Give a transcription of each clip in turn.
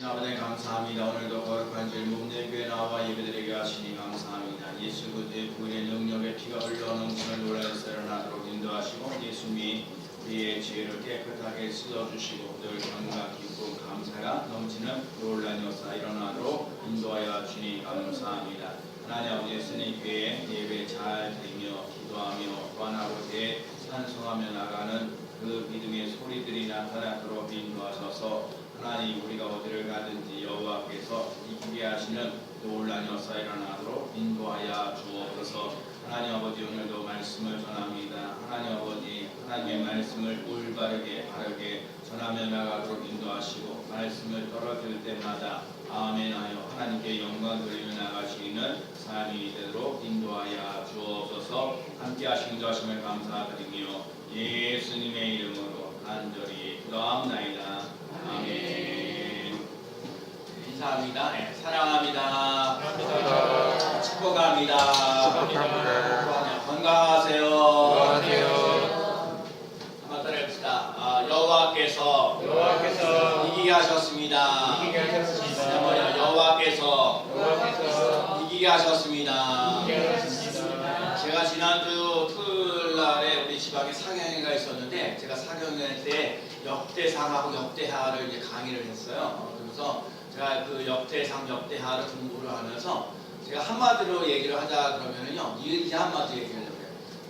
아버지 감사합니다. 오늘도 거룩한 주일 목련교회 나와 예배드리게 하시니 감사합니다. 예수 그리스도의 부인의 능력에 피가 흘러 넘치는 놀라서 일어나도록 인도하시고 예수님이 우리의 죄를 깨끗하게 씻어주시고 늘 감각 기쁨 감사가 넘치는 놀란 역사 일어나도록 인도하여 주니 감사합니다. 하나님 아버지 예수님 교회 예배 잘 드리며 기도하며 또한 아버지의 찬송하며 나가는 그 믿음의 소리들이 나타나도록 인도하셔서 하나님 우리가 어디를 가든지 여호와께서 이기게 하시는 놀라운 역사 일어나도록 인도하여 주옵소서. 하나님 아버지 오늘도 말씀을 전합니다. 하나님 아버지 하나님의 말씀을 올바르게 바르게 전하며 나가도록 인도하시고 말씀을 떨어질 때마다 아멘하여 하나님께 영광 돌리며 나가시는 삶이 되도록 인도하여 주옵소서. 함께 하신 것임을 감사드리며 예수님의 이름으로 간절히 기도합나이다. 아멘. 인사합니다. 네, 사랑합니다. 사랑합니다. 축복합니다. 축복합니다. 건강하세요. 건강하세요. 한번 따라해봅시다. 여호와께서 이기게 하셨습니다. 이기게 하셨습니다. 여호와께서 이기게 하셨습니다. 이기게 하셨습니다. 제가 지난주 토요일날에 우리 지방에 사경회가 있었는데 제가 사경회 때 역대상하고 역대하를 이제 강의를 했어요. 그래서 제가 그 역대상 역대하를 공부를 하면서 제가 한마디로 얘기를 하자 그러면은요 이제 한마디 얘기를 해요.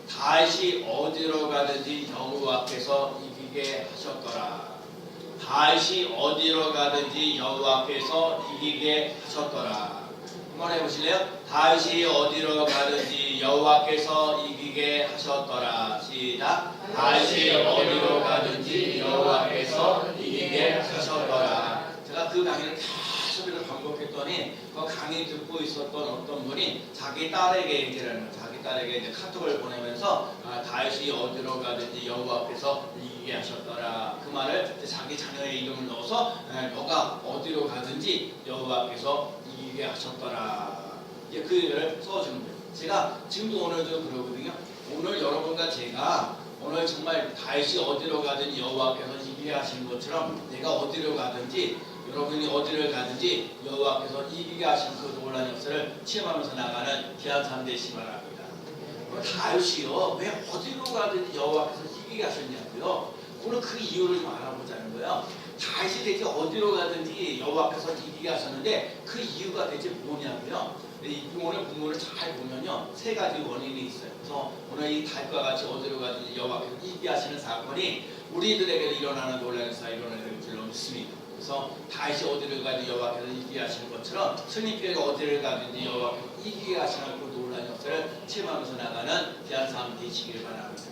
다시 어디로 가든지 여호와께서 이기게 하셨더라. 다시 어디로 가든지 여호와께서 이기게 하셨더라. 한번 해보실래요? 다시 어디로 가든지 여호와께서 이기게 하셨더라. 시작. 다시 어디로 가든지 여호와께서 이기게 하셨더라. 제가 그 강의를 계속 이렇게 반복했더니 그 강의 듣고 있었던 어떤 분이 자기 딸에게 얘기를 하는 거예요. 자기 딸에게 이제 카톡을 보내면서 다시 어디로 가든지 여호와께서 이기게 하셨더라. 그 말을 자기 자녀의 이름을 넣어서 너가 어디로 가든지 여호와께서 이기게 하셨더라. 이제 그 일을 써주는 거예요. 제가 지금도 오늘도 그러거든요. 오늘 여러분과 제가 오늘 정말 다시 어디로 가든지 여호와께서 이기게 하시는 것처럼 내가 어디로 가든지 여러분이 어디를 가든지 여호와께서 이기게 하시는 그 놀라운 역사를 체험하면서 나가는 귀한 삶 되시기 바랍니다. 다윗이요 왜 어디로 가든지 여호와께서 이기게 하셨냐고요. 오늘 그 이유를 좀 알아보자는 거예요. 다윗이 대체 어디로 가든지 여호와께서 이기게 하셨는데 그 이유가 대체 뭐냐고요. 오늘 본문을 잘 보면요 세 가지 원인이 있어요. 그래서 오늘 이 다윗과 같이 어디로 가든지 여호와께서 이기게 하시는 사건이 우리들에게 일어나는 놀라운 역사 일어나는 줄로 믿습니다. 그래서 다시 어디를 가든지 여호와께서 이기게 하시는 것처럼 스님께서 어디를 가든지 여호와께서 이기게 하시는 그 놀라운 역사를 체험하면서 나가는 귀한 삶 되시길 바랍니다.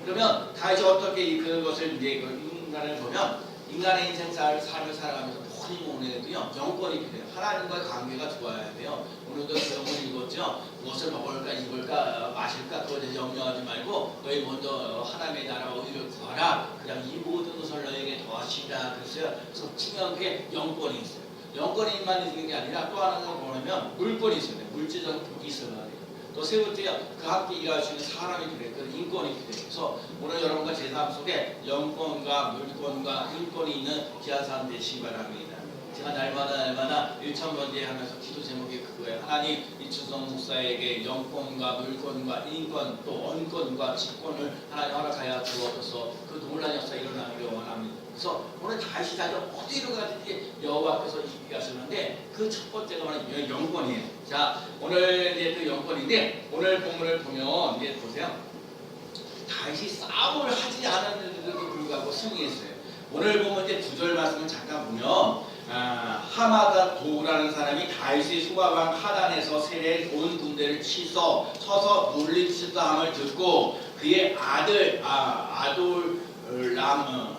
그러면 다시 어떻게 그것을 이제 그 인간을 보면 인간의 인생사를 삶을 살아가면서 뭐니 해도요 영권이 필요해요. 하나님과의 관계가 좋아야 돼요. 오늘도 영혼을 읽었죠. 무엇을 먹을까 입을까 마실까 그것에 염려하지 말고 너희 먼저 하나님의 나라와 의를 구하라. 그냥 이 모든 것을 너에게 더하시라 그랬어요. 그래서 중요한 게 영권이 있어요. 영권이만 있는 게 아니라 또 하나는 뭐냐면 물권이 있어야 돼요. 물질적인 복이 있어야 돼요. 또 세 번째요, 그 함께 일할 수 있는 사람이 필요해요. 그 인권이 필요해요. 그래서 오늘 여러분과 제 삶 속에 영권과 물권과 인권이 있는 귀한 삶 되시기 바랍니다. 제가 날마다 1,000번째 하면서 기도 제목이 그거예요. 하나님 이춘성 목사에게 영권과 물권과 인권 또 언권과 직권을 하나님 허락하여 주옵소서. 그 놀라운 역사 일어나기를 원합니다. 그래서 오늘 다시 어디로 가든지 여호와께서 이기게 하셨는데 그 첫 번째가 뭐냐면 영권이에요. 자 오늘 이제 그 영권인데 오늘 본문을 보면 이제 보세요. 다시 싸움을 하지 않았는데도 불구하고 승리했어요. 오늘 보면 이제 9절 말씀을 잠깐 보면 하마다 도우라는 사람이 다윗의 수가왕 하단에서 세례 온 군대를 쳐서 물리치다 함을 듣고 그의 아들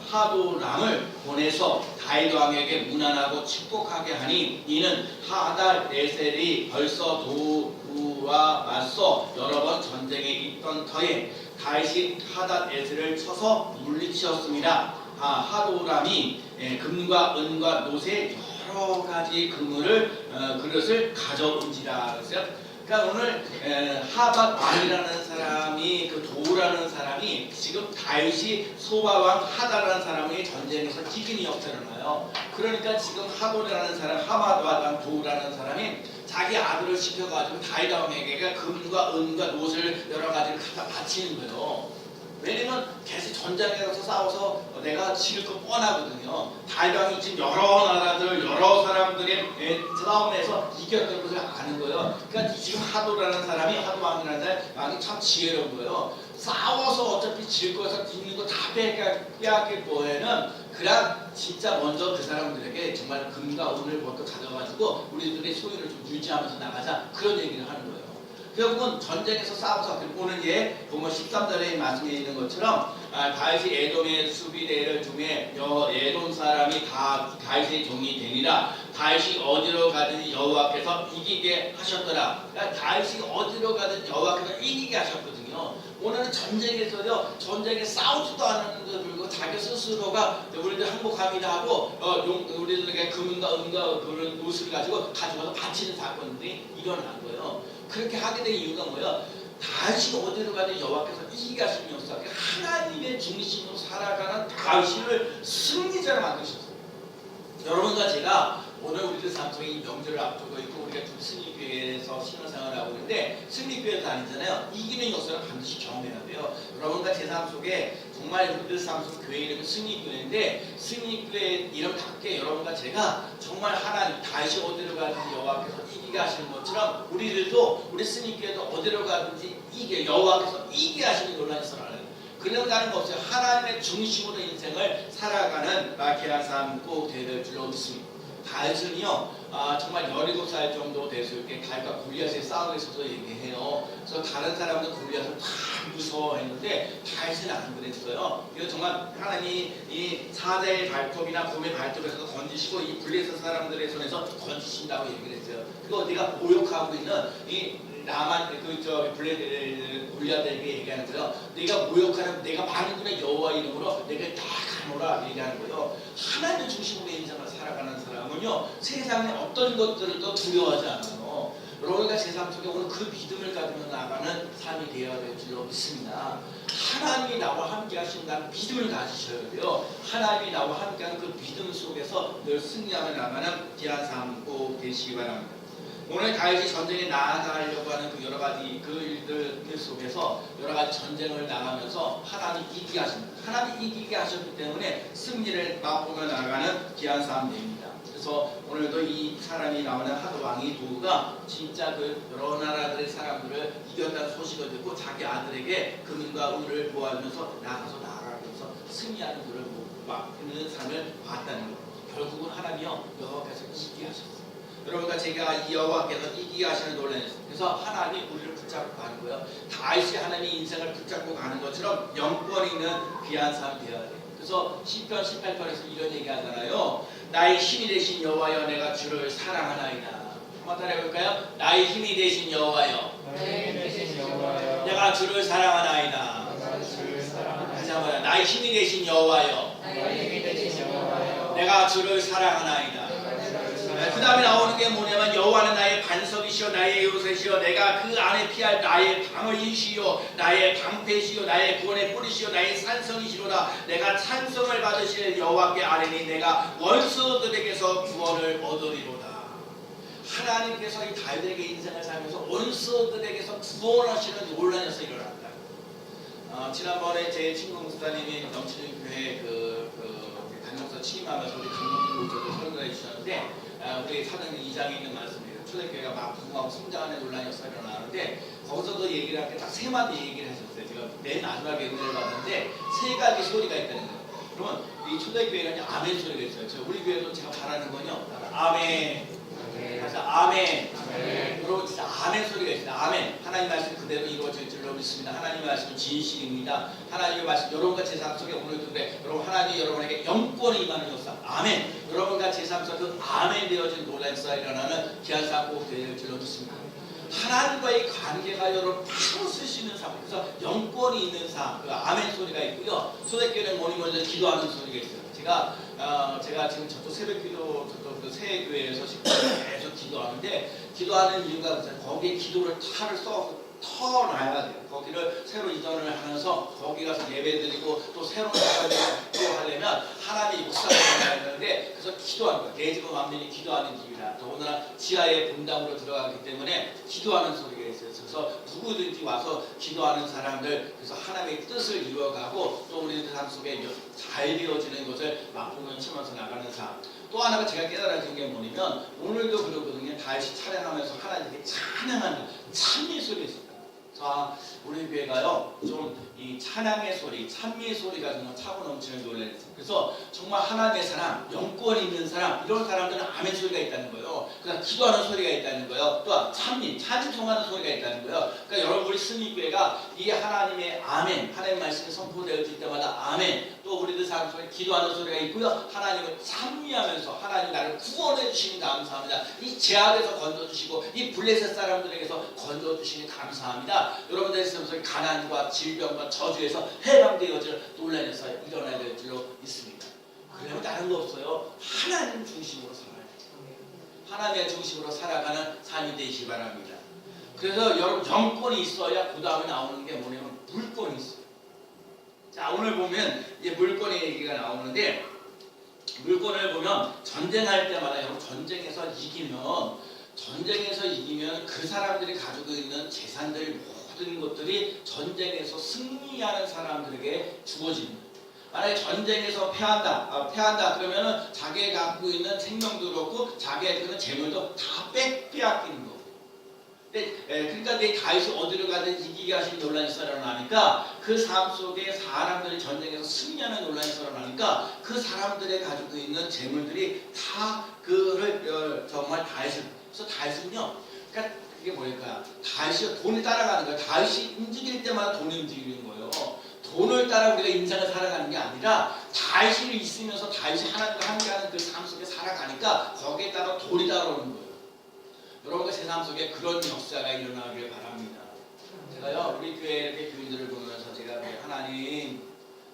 하도람을 보내서 다윗 왕에게 문안하고 축복하게 하니 이는 하달에셀이 벌써 도우와 맞서 여러 번 전쟁에 있던 터에 다윗이 하달에셀을 쳐서 물리치었습니다. 하도람이 금과 은과 노새 여러 가지 그릇을 가져온지라 그랬어요. 그러니까 오늘 하밧 왕이라는 사람이 그 도우라는 사람이 지금 다윗이 소바왕 하다라는 사람이 전쟁에서 이기는 역사를 나요. 그러니까 지금 하도라는 사람, 하밧 왕 도우라는 사람이 자기 아들을 시켜가지고 다윗 왕에게 금과 은과 옷을 여러 가지를 갖다 바치는 거예요. 왜냐면 계속 전장에 가서 싸워서 내가 지를 거 뻔하거든요. 다윗 왕이 지금 여러 나라들, 여러 사람들의 싸움에서 이겼던 것을 아는 거예요. 그러니까 지금 하도라는 사람이, 하도왕이라는 왕이 참 지혜로운 거예요. 싸워서 어차피 질 거에서 있는 거 다 빼앗길 거에는 그냥 진짜 먼저 그 사람들에게 정말 금과 은을 먼저 가져가지고 우리들의 소유를 좀 유지하면서 나가자, 그런 얘기를 하는 거예요. 결국은 전쟁에서 싸워서 오는 예 보면 13절의 말씀에 있는 것처럼 다윗이 에돔의 수비대를 중에 에돔 사람이 다 다윗의 종이 되니라. 다윗이 어디로 가든지 여호와께서 이기게 하셨더라. 그러니까 다윗이 어디로 가든지 여호와께서 이기게 하셨거든요. 오늘은 전쟁에서요, 전쟁에 싸우지도 않았는데 그리고 자기 스스로가 우리들 항복합니다 하고 우리들에게 금과 은과 그런 옷을 가져가서 바치는 사건들이 일어난 거예요. 그렇게 하게 된 이유가 뭐예요? 다윗이 어디로 가든 여호와께서 이기게 하시는 역사, 하나님의 중심으로 살아가는 다윗을 승리자로 만드셨어요. 여러분과 제가 오늘 우리들 삶 속에 이 명절을 앞두고 있고 우리가 승리교회에서 신앙생활을 하고 있는데 승리교회에서 다니잖아요. 이기는 역사를 반드시 경험해야 돼요. 여러분과 제 삶 속에 정말 우리들 삶 속 교회 이름은 승리교회인데 승리교회 이름답게 여러분과 제가 정말 하나님 다윗이 어디로 가든지 여호와께서 이기게 하시는 것처럼 우리들도 우리 승리교회도 어디로 가든지 여호와께서 이기게 하시는 놀라운 선언을 그런 다른 거 없어요. 하나님의 중심으로 인생을 살아가는 귀한 삶 꼭 되될 줄로 믿습니다. 다윗은요 정말 17살 정도 됐을 때 다윗과 골리앗의 싸움에 있어서 얘기해요. 그래서 다른 사람들 골리앗을 다 무서워했는데 다윗은 안 그랬어요. 이거 정말 하나님이 이 사자의 발톱이나 곰의 발톱에서 건지시고 이 블레셋 사람들의 손에서 건지신다고 얘기를 했어요. 그리고 네가 모욕하고 있는 이 나만 골리앗에게 얘기하는 거예요. 네가 모욕하는 내가 만군의 여호와 이름으로 내가 다 가노라 얘기하는 거예요. 하나님의 중심으로 인생을 살아가는 사람은요 세상의 어떤 것들도 두려워하지 않아요. 여러분과 제 삶 속에 오늘 그 믿음을 가지고 나가는 삶이 되어야 될 줄로 믿습니다. 하나님이 나와 함께 하신다는 믿음을 가지셔야 돼요. 하나님이 나와 함께하는 그 믿음 속에서 늘 승리하며 나가는 귀한 삶 꼭 되시기 바랍니다. 오늘 다윗이 전쟁에 나아가려고 하는 그 여러 가지 그 일들 속에서 여러 가지 전쟁을 나가면서 하나님 이기게 하십니다. 하나님 이기게 하셨기 때문에 승리를 맛보며 나아가는 귀한 삶 됩니다. 그래서 오늘도 이 사람이 나오는 하도 왕이 도우가 진짜 그 여러 나라들의 사람들을 이겼다는 소식을 듣고 자기 아들에게 금과 은을 도와주면서 나아가면서 승리하는 그를 막는 삶을 봤다는 것. 결국은 하나님이요 여호와께서 이기게 하셨어요. 여러분과 제가 이 여호와께서 이기게 하시는 놀라는 그래서 하나님이 우리를 붙잡고 가는 거예요. 다윗이 하나님의 인생을 붙잡고 가는 것처럼 영권 있는 귀한 삶이 되어야 돼요. 그래서 시편 18편에서 이런 얘기 하잖아요. 나의 힘이 되신 여호와여 내가 주를 사랑하나이다. 한번 따라해볼까요? 나의 힘이 되신 여호와여 내가 주를 사랑하나이다. 다시 한번 나의 힘이 되신 여호와여 내가 주를 사랑하나이다. 그 다음에 나오는 게 뭐냐면 여호와는 나의 반석이시여 나의 요새시여 내가 그 안에 피할 나의 방어이시여 나의 방패시여 나의 구원의 뿌리시여 나의 산성이시로다. 내가 찬송을 받으실 여호와께 아뢰니 내가 원수들에게서 구원을 얻으리로다. 하나님께서 이 다윗에게 인생을 살면서 원수들에게서 구원하시는 논란이 일어났다. 지난번에 제 친구 목사님이 넘치는 교회 강령서 취임하면서 우리 강령들 모셔서 설교해 주셨는데 우리 사도행 2장에 있는 말씀이에요. 초대교회가 막 부흥하고 성장하는 논란이 일어나는데 거기서도 얘기를 할 때 딱 세 마디 얘기를 하셨어요. 제가 맨 마지막에 은혜를 받았는데 세 가지 소리가 있다는 거예요. 그러면 이 초대교회는 아멘 소리가 있어요. 우리 교회도 제가 바라는 건요. 아멘. 다시 아멘. 여러분 진짜 아멘 소리가 있어요. 아멘. 하나님 말씀 그대로 이루어질 줄로 믿습니다. 하나님 말씀은 진실입니다. 하나님의 말씀 여러분과 제 삶 속에 오늘도 그래. 여러분 하나님이 여러분에게 영권이 임하는 역사. 아멘. 여러분과 제 삶 속에 그 아멘 되어진 놀라운 역사가 일어나는 귀한 삶 꼭 되어질 줄로 믿습니다. 하나님과의 관계가 여러분 바로 쓰시는 삶. 그래서 영권이 있는 삶. 그 아멘 소리가 있고요. 초대교회는 뭐니 먼저 기도하는 소리가 있어요. 제가 지금 저쪽 새벽 기도 저쪽 그 새교회에서 계속 기도하는데 기도하는데 기도하는 이유가 무슨 거기에 기도를 탈을 써서 터놔야 돼요. 거기를 새로 이전을 하면서 거기 가서 예배드리고 또 새로운 사람을 또 하려면 하나님이 묵상을 해야 되는데 그래서 기도하는 거예요. 내 집은 완전히 기도하는 집이라. 더군다나 지하의 분당으로 들어가기 때문에 기도하는 소리가 있어요. 그래서 누구든지 와서 기도하는 사람들 그래서 하나님의 뜻을 이루어가고 또 우리들 삶 속에 잘 되어지는 것을 맛보는 치면서 나가는 삶. 또 하나가 제가 깨달아진 게 뭐냐면 오늘도 그러거든요. 다시 찬양하면서 하나님께 찬양하는 찬미 소리 있습니다. 자, 우리 교회가요 좀 이 찬양의 소리, 찬미의 소리가 정말 차고 넘치는 노래를 했어요. 그래서 정말 하나님의 사람, 영권 있는 사람 이런 사람들은 아멘 소리가 있다는 거예요. 그러니까 기도하는 소리가 있다는 거예요. 또 찬미, 찬송하는 소리가 있다는 거예요. 그러니까 여러분 우리 승리교회가 이 하나님의 아멘, 하나님 말씀이 선포되어질 때마다 아멘, 또 우리들 삶 속에 기도하는 소리가 있고요. 하나님을 찬미하면서 하나님 나를 구원해 주시니 감사합니다. 이 제약에서 건져주시고 이 블레셋 사람들에게서 건져주시니 감사합니다. 여러분들의 삶 속에 가난과 질병과 저주에서 해방되어질 논란에서 일어나야 될 줄로 믿습니다. 그러면 다른 거 없어요. 하나님 중심으로 살아야 돼요. 하나님의 중심으로 살아가는 삶이 되시기 바랍니다. 그래서 여러분 영권이 있어야 그 다음에 나오는 게 뭐냐면 물권이 있어요. 자, 오늘 보면 이제 물권의 얘기가 나오는데 물권을 보면 전쟁할 때마다 여러분 전쟁에서 이기면 그 사람들이 가지고 있는 재산들 모든 것들이 전쟁에서 승리하는 사람들에게 주어집니다. 만약에 전쟁에서 패한다 그러면은 자기가 갖고 있는 생명도 그렇고 자기의 그런 재물도 다 빼앗기는 거고. 그러니까 내 다윗이 어디로 가든 이기게 하신 논란이 일어나니까 그 삶 속에 사람들이 전쟁에서 승리하는 논란이 일어나니까 그 사람들이 가지고 있는 재물들이 다 그를 정말 다윗을 그래서 다윗은요 그러니까 그게 뭐랄까 다윗이 돈을 따라가는 거예요. 다윗이 움직일 때마다 돈이 움직이는 거예요. 돈을 따라 우리가 인생을 살아가는 게 아니라 다윗이 있으면서 다윗이 하나님과 함께하는 그 삶 속에 살아가니까 거기에 따라 돈이 따라오는 거예요. 여러분과 제 삶 속에 그런 역사가 일어나길 바랍니다. 제가요 우리 교회 이렇게 교인들을 보면서 제가 하나님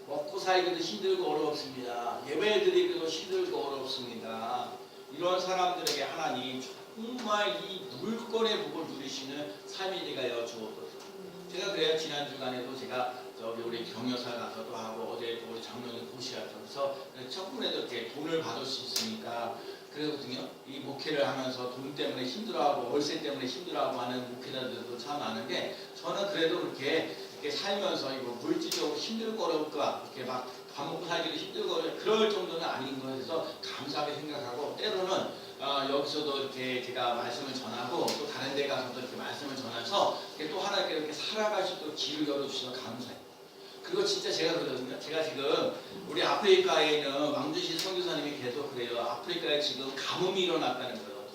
먹고 살기도 힘들고 어렵습니다. 예배 드리기도 힘들고 어렵습니다. 이런 사람들에게 하나님 정말 이 물권의 복을 누리시는 삶이 되게 하여 주옵소서. 제가 그래요. 지난 주간에도 제가 저기 우리 경여사 가서도 하고 어제 우리 장로님 고시하면서 첫분에도 이렇게 돈을 받을 수 있으니까 그러거든요. 이 목회를 하면서 돈 때문에 힘들어하고 월세 때문에 힘들어하고 하는 목회자들도 참 많은데 저는 그래도 이렇게 살면서 이거 물질적으로 힘들고 어렵고 이렇게 막 밥 먹고 살기도 힘들고 그럴 정도는 아닌 거에서 감사하게 생각하고 때로는 여기서도 이렇게 제가 말씀을 전하고 또 다른 데 가서도 이렇게 말씀을 전해서 또 하나님께 이렇게 살아가실 또 길을 열어주셔서 감사해요. 그리고 진짜 제가 그러거든요. 제가 지금 우리 아프리카에 있는 왕주시 선교사님이 계속 그래요. 아프리카에 지금 가뭄이 일어났다는 거예요.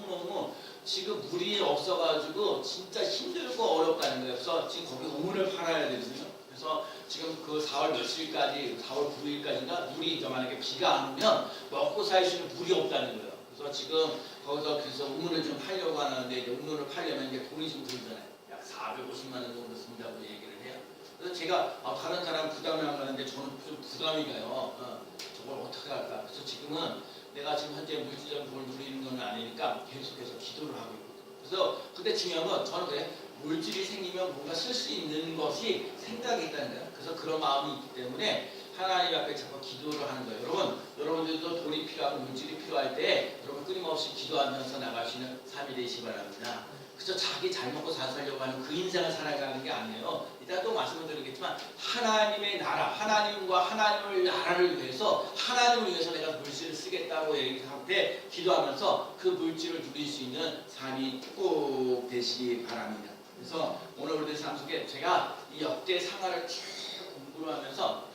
너무너무 지금 물이 없어가지고 진짜 힘들고 어렵다는 거예요. 그래서 지금 거기 우물을 팔아야 되거든요. 그래서 지금 그 4월 며칠까지 4월 9일까지인가 물이 만약에 비가 안 오면 먹고 살 수 있는 물이 없다는 거예요. 그래서 지금 거기서 그래서 우물을 좀 팔려고 하는데 이제 우물을 팔려면 이제 돈이 좀 들잖아요. 약 450만 원 정도 쓴다고 얘기를 해요. 그래서 제가 다른 사람 부담이 안 가는데 저는 좀 부담이 가요. 저걸 어떻게 할까? 그래서 지금은 내가 지금 현재 물질적 복을 누리는 건 아니니까 계속해서 기도를 하고 있거든요. 그래서 근데 중요한 건 저는 그래 물질이 생기면 뭔가 쓸 수 있는 것이 생각이 있다는 거예요. 그래서 그런 마음이 있기 때문에 하나님 앞에 자꾸 기도를 하는 거예요. 여러분들도 돈이 필요하고 물질이 필요할 때 여러분 끊임없이 기도하면서 나가시는 삶이 되시기 바랍니다. 그래서 자기 잘 먹고 잘 살려고 하는 그 인생을 살아가는 게 아니에요. 이따 또 말씀을 드리겠지만 하나님의 나라, 하나님과 하나님의 나라를 위해서 하나님을 위해서 내가 물질을 쓰겠다고 얘기할 때 기도하면서 그 물질을 누릴 수 있는 삶이 꼭 되시기 바랍니다. 그래서 오늘 우리들 삶 속에 제가 이 역대 상하를 쭉 공부를 하면서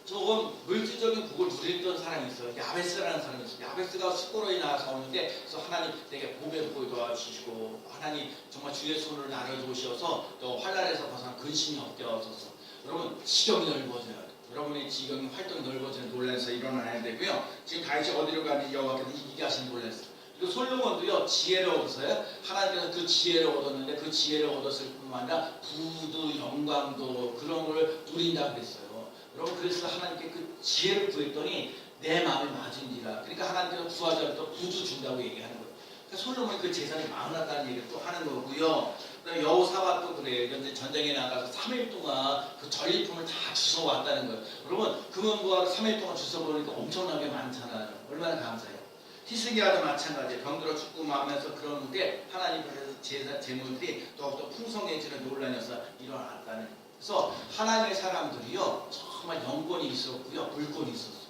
조금 물질적인 복을 누리던 사람이 있어요. 야베스라는 사람이 있어요. 야베스가 스코로에 나와서 오는데 그래서 하나님 되게 복의 복을 도와주시고 하나님 정말 주의 손을 나눠주셔서 또 환난에서 벗어난 근심이 없게 하소서. 여러분 지경이 넓어져야 돼요. 여러분의 지경이 활동이 넓어지는 논란에서 일어나야 되고요. 지금 다윗이 어디로 가는지 여호와께서 이기게 하신 논란에서 그리고 솔로몬도요 지혜를 얻었어요. 하나님께서 그 지혜를 얻었는데 그 지혜를 얻었을 뿐만 아니라 부도 영광도 그런 걸 누린다고 그랬어요. 여러분 그래서 하나님께 그 지혜를 구했더니 내 마음에 맞은지라. 그러니까 하나님께서 구하자면 또 부도 준다고 얘기하는 거예요. 그러니까 솔로몬이 그 재산이 많았다는 얘기를 또 하는 거고요. 그다음에 여호사밧도 그래요. 이제 전쟁에 나가서 3일 동안 그 전리품을 다 주워왔다는 거예요. 여러분 금은부하고 3일 동안 주워보니까 엄청나게 많잖아요. 얼마나 감사해요. 히스기야도 마찬가지예요. 병들어 죽고 마면서 그러는데 하나님께서 재물들이 더욱더 풍성해지는 논란이 일어났다는 거예요. 그래서 하나님의 사람들이요 정말 영권이 있었고요 물권이 있었어요.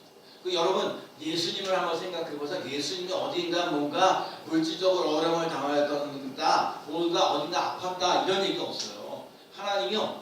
여러분 예수님을 한번 생각해보세요. 예수님이 어딘가 뭔가 물질적으로 어려움을 당하였던가 뭔가 어딘가 아팠다 이런 얘기가 없어요. 하나님이요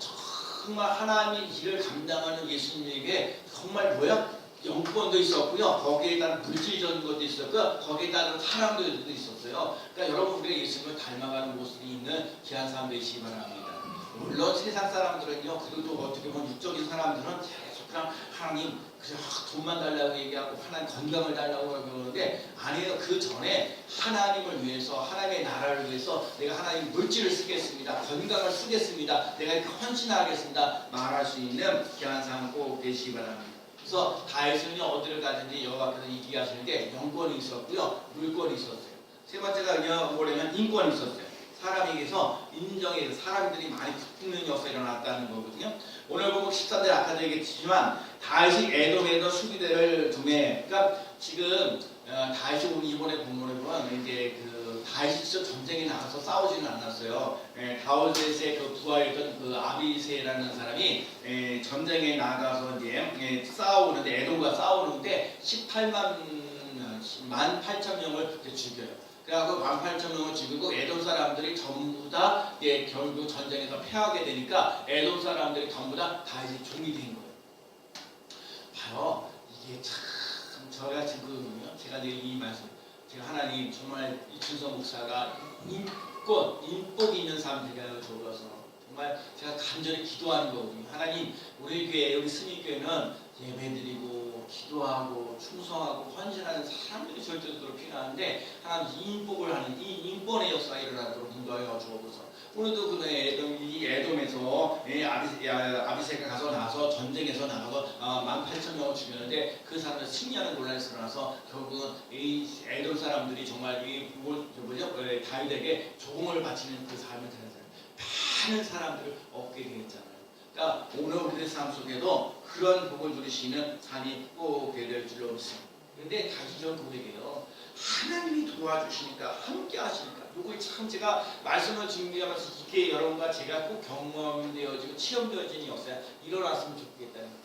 정말 하나님의 일을 감당하는 예수님에게 정말 뭐야? 영권도 있었고요. 거기에 따른 물질적인 것도 있었고요. 거기에 따른 사랑도 있었어요. 그러니까 여러분 우리가 예수님을 닮아가는 모습이 있는 귀한 사람 되시기 바랍니다. 물론 세상 사람들은요. 그래도 어떻게 보면 육적인 사람들은 계속 그냥 하나님 그냥 돈만 달라고 얘기하고 하나님 건강을 달라고 그러는데 아니에요. 그 전에 하나님을 위해서 하나님의 나라를 위해서 내가 하나님 물질을 쓰겠습니다. 건강을 쓰겠습니다. 내가 이렇게 헌신하겠습니다. 말할 수 있는 귀한 사람 꼭 되시기 바랍니다. 그래서 다윗은요 어디를 가든지 여호와께서 이기게 하시는데 영권이 있었고요 물권이 있었어요. 세 번째가 뭐냐면 인권이 있었어요. 사람에게서 인정해서 사람들이 많이 붙는 역사가 일어났다는 거거든요. 오늘 보면 13절 아까도 얘기했지만 다윗이 에돔에서 수비대를 두매. 그러니까 지금 다윗이 오늘 이번에 본문에 보면 이제 그 다윗이 직접 전쟁에 나가서 싸우지는 않았어요. 다윗의 그 부하였던 그 아비새라는 사람이 전쟁에 나가서 이제 싸우는데 에돔과 싸우는데 18,000명을 죽여요. 그래갖고 18,000명을 죽이고 에돔 사람들이 전부 다 결국 전쟁에서 패하게 되니까 에돔 사람들이 전부 다 다윗의 종이 된 거예요. 봐요. 이게 참 저가 지금요. 제가 늘 이 말씀 제가 하나님 정말 이춘성 목사가 인복이 있는 사람 되게 좋아서 정말 제가 간절히 기도하는 거거든요. 하나님 우리 교회 우리 스님교회는 예배드리고 기도하고 충성하고 헌신하는 사람들이 절대적으로 필요한데 하나님 인복을 하는 이 인권의 역사가 일어나도록 인도하여 주옵소서. 오늘도 그 에돔에서 아비새가 가서 나서 전쟁에서 나가서 18,000명을 죽였는데 그 사람들 승리하는 논란이 일어나서 결국은 이 에돔 사람들이 정말 다윗에게 조공을 바치는 그 삶을 되는 사람 많은 사람들을 얻게 되었잖아요. 그러니까 오늘 우리의 삶 속에도 그런 복을 누리시는 삶이 꼭 될 줄로 믿습니다. 그런데 다시 전 고백해요. 하나님이 도와주시니까 함께 하시니까 이걸 참 제가 말씀을 준비하면서 이게 여러분과 제가 꼭 경험되어지고 체험되어지는 역사가 일어났으면 좋겠다는 거예요.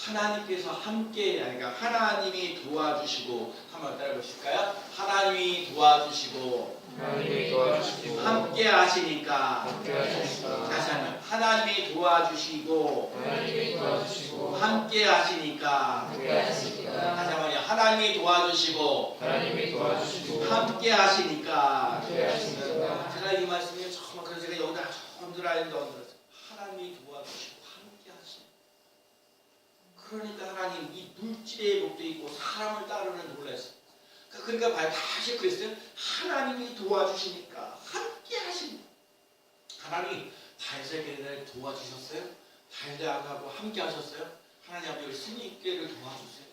하나님께서 함께 그러니까 하나님이 도와주시고 한번 따라 보실까요? 하나님이 도와주시고 함께 하시니까 다시 한번 하나님이 도와주시고 함께 하시니까 다시 한번 하나님이 도와주시고 함께 하시니까 제가 이 말씀이 정말 그래서 제가 여기다 흔들었는데 하나님이 도와주시고 함께 하시니까 그러니까 하나님 이 물질의 복도 있고 사람을 따르는 놀랐어요. 그러니까 다시 그랬어요. 하나님이 도와주시니까 함께 하시니까 하나님 다윗에게 도와주셨어요. 다윗하고 함께 하셨어요. 하나님 아버지 스님께를 도와주세요.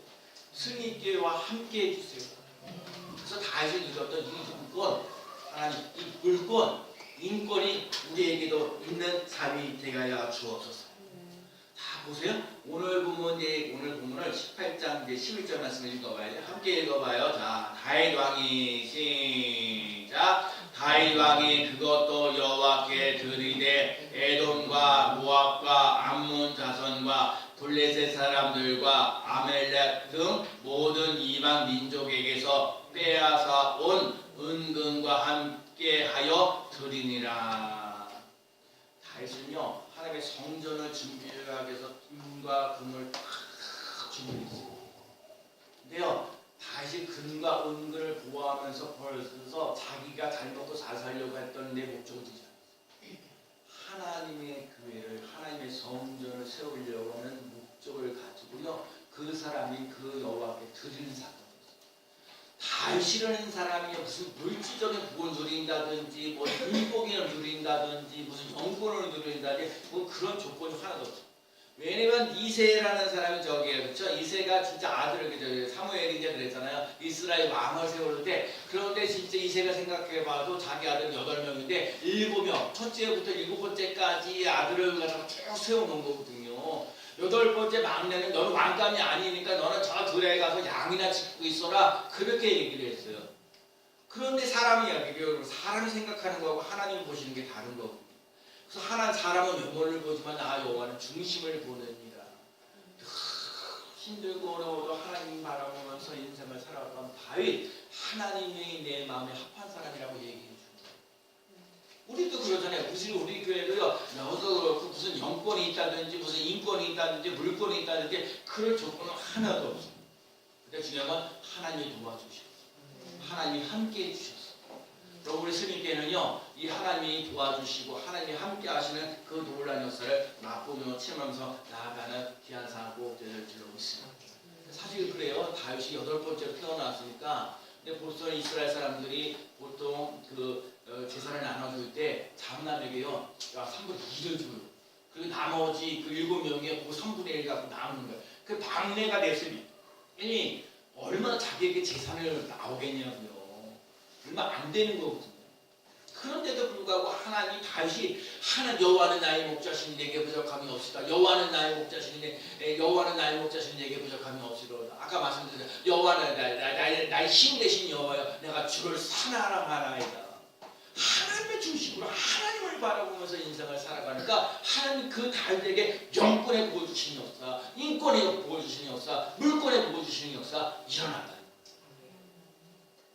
스님께와 함께 해주세요. 그래서 다윗이 누렸던 이 인권 하나님 이 물권 인권이 우리에게도 있는 삶이 되가야 주옵소서. 자 보세요. 오늘 본문을 18장 11절 말씀을 읽어봐야죠. 함께 읽어봐요. 자 다윗 왕이 시작. 다윗 왕이 그것도 여호와께 드리되 에돔과 모압과 암몬 자손과 블레셋 사람들과 아멜렉 등 모든 이방 민족에게서 빼앗아 온 은금과 함께하여 드리니라. 다윗은요 하나님의 성전을 준비하기 위해서 금과 금을 다 준비했어요. 근데요 다윗이 금과 은금을 보호하면서 벌어서 자기가 잘 먹고 잘 살려고 했던 내 목적을 되지 않았어요. 하나님의 교회를 하나님의 성전을 세우려고 하는 목적을 가지고요 그 사람이 그 여호와께 드리는 사건이었어요. 다윗이라는 사람이 무슨 물질적인 복을 누린다든지 뭐 인복을 누린다든지 무슨 영권을 누린다든지 뭐 그런 조건이 하나도 없어요. 왜냐면 이새라는 사람이 저기에요. 그렇죠? 이새가 진짜 아들을 사무엘이 이제 그랬잖아요. 이스라엘 왕을 세우는데 그런데 진짜 이 이세가 생각해봐도 자기 아들 8명인데 7명, 첫째부터 7번째까지 아들을 갖다가 쭉 세워놓은 거거든요. 8번째 막내는 너는 왕감이 아니니까 너는 저 들에 가서 양이나 짓고 있어라, 그렇게 얘기를 했어요. 그런데 사람이 생각하는 거하고 하나님 보시는 게 다른 거고. 그래서 사람은 영혼을 보지만 나 여호와는 중심을 보느니라. 힘들고 어려워도 하나님 바라보면서 인생을 살아가던 다윗, 하나님이 내 마음에 합한 사람이라고 얘기해 줍니다. 우리도 그러잖아요. 우리 교회도요, 여기서 무슨 영권이 있다든지 무슨 인권이 있다든지 물권이 있다든지 그럴 조건은 하나도 없어요. 근데 중요한 건 하나님이 도와주셔서, 하나님이 함께 해주셔서. 그리고 우리 스님께는요, 이 하나님이 도와주시고 하나님이 함께 하시는 그 놀라운 역사를 맛보며 체험하면서 나아가는 귀한 사고들을 들고 있습니다. 사실 그래요. 다윗이 8번째로 태어났으니까, 근데 벌써 이스라엘 사람들이 보통 그 재산을 나눠줄 때 장남에게요, 3분의 2를 줘요. 그리고 나머지 그 7명의 그 3분의 1 갖고 나누는 거예요. 그 막내가 됐으니 얼마나 자기에게 재산을 나오겠냐고요. 얼마 안 되는 거거든요. 그런데도 불구하고 하나님 다시 여호와는 나의 목자시니 내게 부족함이 없으리라. 여호와는 나의 목자시니 내게 부족함이 없으리라. 아까 말씀드렸죠. 여호와는 나의 힘 대신 여호와여, 내가 주를 사랑하나이다. 하나님의 중심으로 하나님을 바라보면서 인생을 살아가니까 하나님 그 다윗에게 영권에 보여주시는 역사, 인권에 보여주시는 역사, 물권에 보여주시는 역사 일어난다.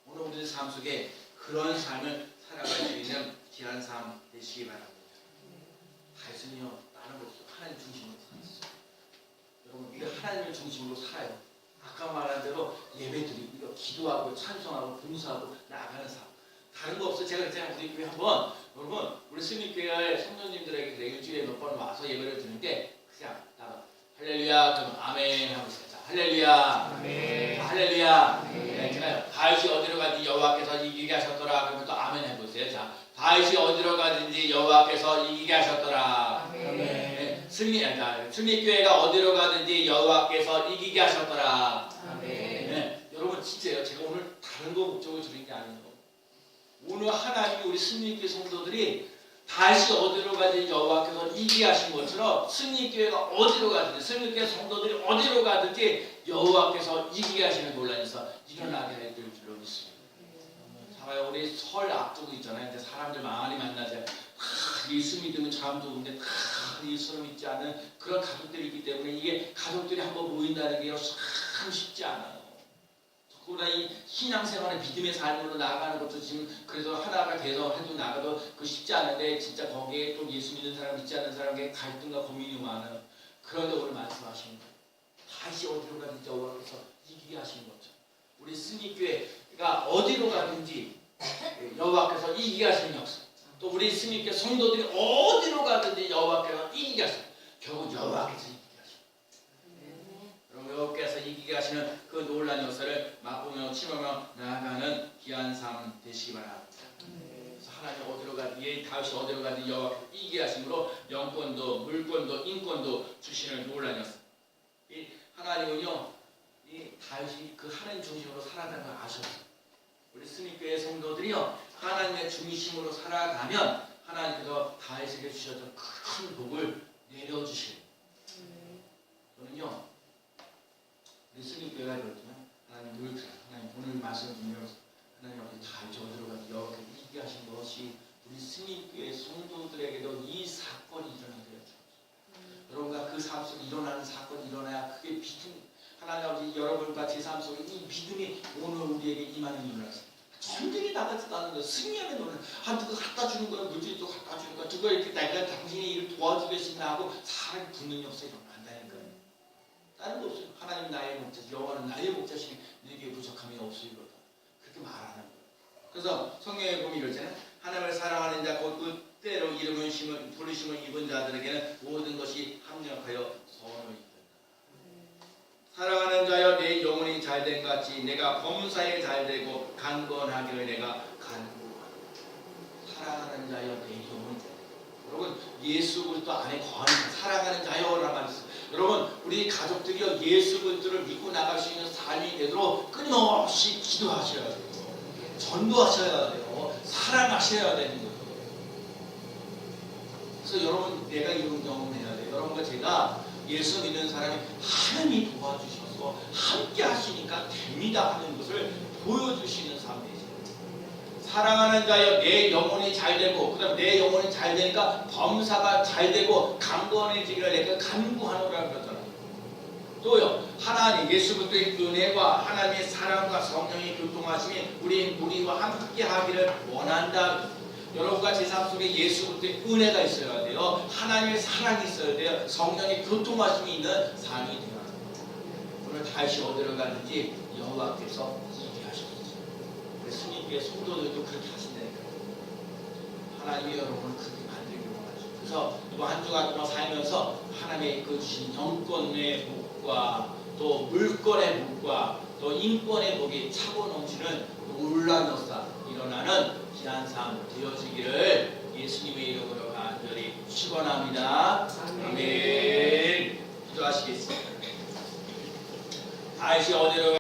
오늘 우리의 삶 속에 그런 삶을 살아갈 수 있는 귀한 삶 되시기 바랍니다. 다윗은요, 다른 것 없어. 하나님 중심으로 살았어요. 여러분, 우리가 하나님을 중심으로 살아요. 아까 말한 대로 예배드리고 기도하고 찬송하고 봉사하고 나아가는 삶. 다른 거 없어요. 제가 우리 교회 한번, 여러분, 우리 스님교회 성도님들에게 일주일에 몇 번 와서 예배를 드는데 그냥 나가 할렐루야 그러면 아멘 하고 있어요. 자, 할렐루야 아멘. 할렐루야 네, 제가 다윗이 어디로 가든지 여호와께서 이기게 하셨더라 그러면 또 아멘 해보세요. 자, 다윗이 어디로 가든지 여호와께서 이기게 하셨더라. 아멘. 네, 승리교회가 어디로 가든지 여호와께서 이기게 하셨더라. 아멘. 네, 여러분 진짜요. 제가 오늘 다른 거 목적으로 드린 게 아니에요. 오늘 하나님이 우리 승리교회 성도들이 다시 어디로 가든지 여호와께서 이기게 하신 것처럼 승리교회가 어디로 가든지 승리교회 성도들이 어디로 가든지 여호와께서 이기게 하시는 논란에서 일어나게 될 줄로 믿습니다. 봐요, 우리 설 앞두고 있잖아요. 근데 사람들 많이 만나잖아요. 예수 믿으면 참 좋은데 예수를 믿지 않는 그런 가족들이 있기 때문에 이게 가족들이 한번 모인다는 게 참 쉽지 않아요. 그러나 이 신앙생활의 믿음의 삶으로 나아가는 것도 지금 그래도 하나가 돼서 해도 나가도 그 쉽지 않은데 진짜 거기에 또 예수 믿는 사람 믿지 않는 사람에게 갈등과 고민이 많아요. 그런데 오늘 말씀하시는 거예요. 다시 어디로 가든지 여호와께서 이기게 하시는 거죠. 우리 승리교회가 어디로 가든지 여호와께서 이기게 하시는 역사. 또 우리 승리교회 성도들이 어디로 가든지 여호와께서 이기게 하시는, 결국 여호와께서 이기게 하시는. 여러분, 여호와께서 이기게 하시는 그 놀라운 역사를 맛보며 치며 나아가는 귀한 삶 되시기 바랍니다. 그래서 하나님 어디로 가든지, 다윗이 어디로 가든지 여호와께서 이기게 하심으로 영권도 물권도 인권도 주시는 놀라운 역사. 이 하나님은요, 이 다윗이 그 하나님 중심으로 살아가는 걸 아셨어요. 우리 스님교회 성도들이요, 하나님의 중심으로 살아가면 하나님께서 다윗에게 주셨던 큰 복을 내려주실. 저는요, 우리 스님교회가 그렇지만 하나님 늘 그래요. 하나님 오늘 말씀 중에서 하나님 우리 다윗이 어디로 가서 여호와께서 이기게 하신 것이 우리 스님교회 성도들에게도 이 사건이 일어나게 해주옵소서. 여러분과 그 삶 속에 일어나는 사건이 일어나야 그게 믿음, 하나님 아버지 여러분과 제 삶 속에 이 믿음이 오늘 우리에게 임하는 일을 하세요. 전쟁이 나가지도 않는 거예요. 승리하는 노래. 누가 갖다 주는 거야. 물질도 갖다 주는 거야. 누가 이렇게 내가 당신의 일을 도와주겠습니다 하고 사람이 붙는 역사가 일어난다는 거예요. 다른 거 없어요. 하나님 나의 목자, 여호와는 나의 목자시니 내게 부족함이 없으리로다. 그렇게 말하는 거예요. 그래서 성경에 보면 이러잖아요. 하나님을 사랑하는 자 곧 그 때로 이름을 부르심을 입은 자들에게는 모든 것이 합력하여 선을 이룬다. 사랑하는 자여 내 영혼이 잘된 같이 내가 범사에 잘되고 강건하기를 내가 간구하노라. 사랑하는 자여 내 영혼이 잘되고. 여러분, 예수 그리스도 안에 거하는 사랑하는 자여라는 말이 있어요. 여러분, 우리 가족들이요, 예수 그리스도를 믿고 나갈 수 있는 삶이 되도록 끊임없이 기도하셔야 돼요. 전도하셔야 돼요. 사랑하셔야 되는 거예요. 그래서 여러분, 내가 이런 경험해야 돼요. 여러분과 제가 예수 믿는 사람이 하나님이 도와주셔서 함께 하시니까 됩니다 하는 것을 보여주시는 삶이죠. 사랑하는 자여, 내 영혼이 잘 되고, 그 다음 내 영혼이 잘 되니까 범사가 잘 되고 강건해지기를 내가 간구하노라 그러잖아요. 또요, 하나님 예수 그리스도의 은혜와 하나님의 사랑과 성령의 교통하심이 우리와 함께 하기를 원한다. 여러분과 제 삶 속에 예수 그리스도의 은혜가 있어야 돼요. 하나님의 사랑이 있어야 돼요. 성령의 교통하심이 있는 삶이 되어야 돼요. 오늘 다시 어디로 가는지 여호와께서 얘기하셨어요. 스님께 성도들도 그렇게 하신다니까요. 하나님이 여러분을 그렇게 만들기 원하죠. 그래서 이번 한 주간 동안 살면서 하나님의 그 주신 영권의 복과 또 물권의 복과 또 인권의 복이 차고 넘치는 놀라운 역사 일어나는 귀한 삶 되어지기를 예수님의 이름으로 간절히 축원합니다. 아멘. 기도하시겠습니다. 다시 어디로